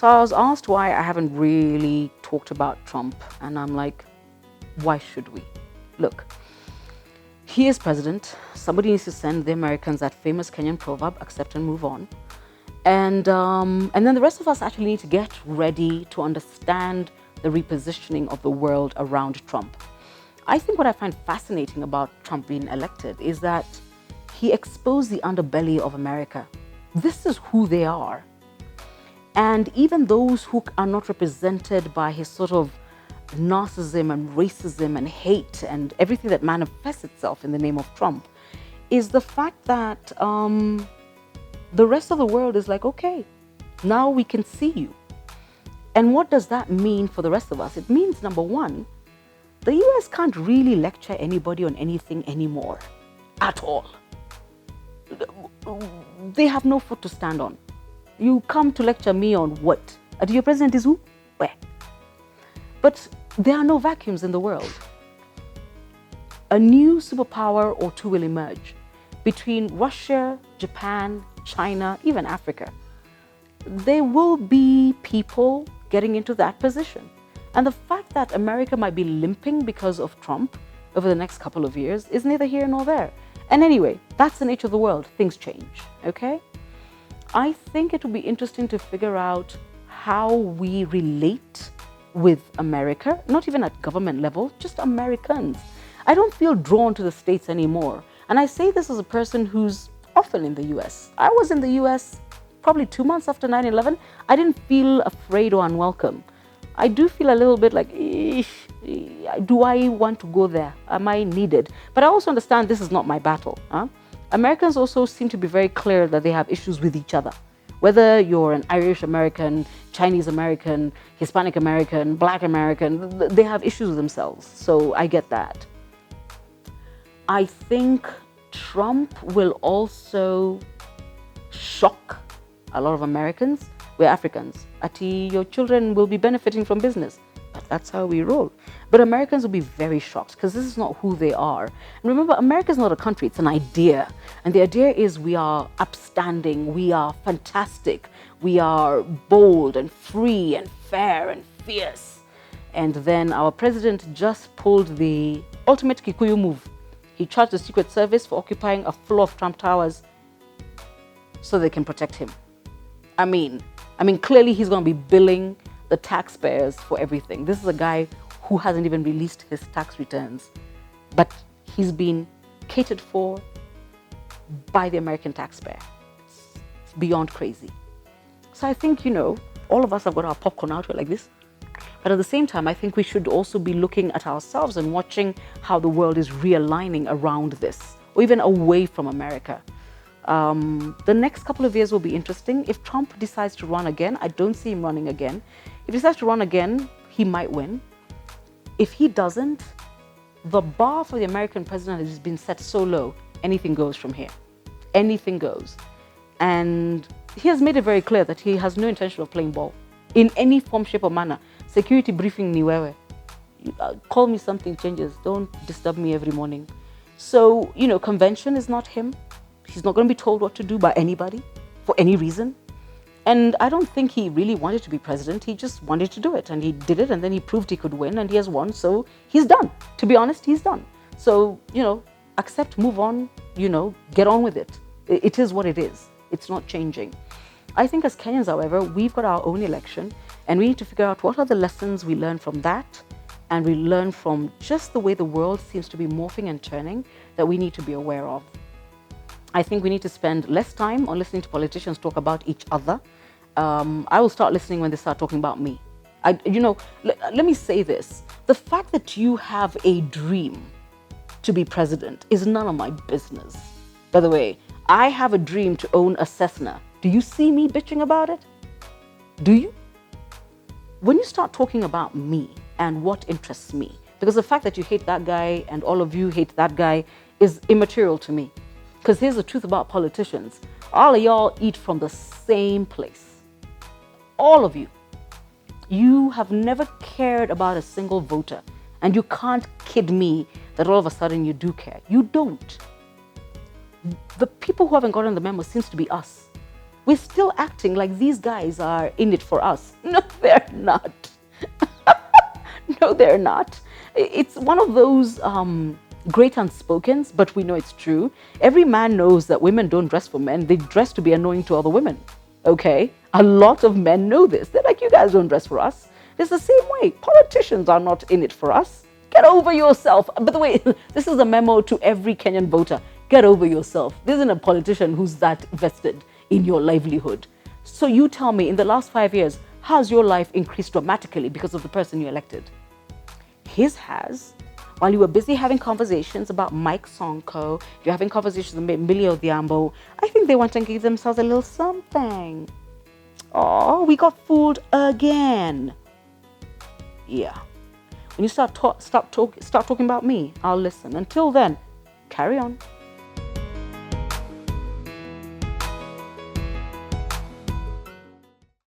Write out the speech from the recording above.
So I was asked why I haven't really talked about Trump, and I'm like, why should we? Look, he is president. Somebody needs to send the Americans that famous Kenyan proverb, accept and move on. And then the rest of us actually need to get ready to understand the repositioning of the world around Trump. I think what I find fascinating about Trump being elected is that he exposed the underbelly of America. This is who they are. And even those who are not represented by his sort of narcissism and racism and hate and everything that manifests itself in the name of Trump is the fact that the rest of the world is like, okay, now we can see you. And what does that mean for the rest of us? It means, number one, the US can't really lecture anybody on anything anymore, at all. They have no foot to stand on. You come to lecture me on what? Your president is who? Where? But there are no vacuums in the world. A new superpower or two will emerge between Russia, Japan, China, even Africa. There will be people getting into that position. And the fact that America might be limping because of Trump over the next couple of years is neither here nor there. And anyway, that's the nature of the world. Things change, okay? I think it will be interesting to figure out how we relate with America, not even at government level, just Americans. I don't feel drawn to the States anymore. And I say this as a person who's often in the US. I was in the US probably 2 months after 9/11. I didn't feel afraid or unwelcome. I do feel a little bit like, do I want to go there? Am I needed? But I also understand this is not my battle. Americans also seem to be very clear that they have issues with each other. Whether you're an Irish American, Chinese American, Hispanic American, Black American, they have issues with themselves. So I get that. I think Trump will also shock a lot of Americans. We're Africans. Ati, your children will be benefiting from business. But that's how we roll. But Americans will be very shocked because this is not who they are. And remember, America is not a country, it's an idea. And the idea is we are upstanding, we are fantastic, we are bold and free and fair and fierce. And then our president just pulled the ultimate Kikuyu move. He charged the Secret Service for occupying a floor of Trump Towers so they can protect him. I mean, clearly he's going to be billing the taxpayers for everything. This is a guy who hasn't even released his tax returns, but he's been catered for by the American taxpayer. It's beyond crazy. So I think, all of us have got our popcorn out here like this. But at the same time, I think we should also be looking at ourselves and watching how the world is realigning around this, or even away from America. The next couple of years will be interesting. If Trump decides to run again, I don't see him running again. If he decides to run again, he might win. If he doesn't, the bar for the American president has been set so low, anything goes from here. Anything goes. And he has made it very clear that he has no intention of playing ball in any form, shape, or manner. Security briefing ni wewe. Call me something changes. Don't disturb me every morning. So, convention is not him. He's not going to be told what to do by anybody for any reason. And I don't think he really wanted to be president. He just wanted to do it. And he did it. And then he proved he could win. And he has won. So he's done. To be honest, he's done. So, accept, move on, get on with it. It is what it is. It's not changing. I think as Kenyans, however, we've got our own election. And we need to figure out what are the lessons we learn from that. And we learn from just the way the world seems to be morphing and turning that we need to be aware of. I think we need to spend less time on listening to politicians talk about each other. I will start listening when they start talking about me. Let me say this. The fact that you have a dream to be president is none of my business. By the way, I have a dream to own a Cessna. Do you see me bitching about it? Do you? When you start talking about me and what interests me, because the fact that you hate that guy and all of you hate that guy is immaterial to me. Because here's the truth about politicians. All of y'all eat from the same place. All of you. You have never cared about a single voter. And you can't kid me that all of a sudden you do care. You don't. The people who haven't gotten the memo seems to be us. we're still acting like these guys are in it for us. No, they're not. No, they're not. It's one of those great unspokens, but we know it's true. Every man knows that women don't dress for men. They dress to be annoying to other women. Okay? A lot of men know this. They're like, you guys don't dress for us. It's the same way. Politicians are not in it for us. Get over yourself. By the way, this is a memo to every Kenyan voter. Get over yourself. There isn't a politician who's that vested in your livelihood. So you tell me, in the last 5 years, how's your life increased dramatically because of the person you elected? His has. While you were busy having conversations about Mike Sonko, you're having conversations about Millie Odhiambo, I think they went and gave themselves a little something. Oh, we got fooled again. Yeah. When you start talking about me, I'll listen. Until then, carry on.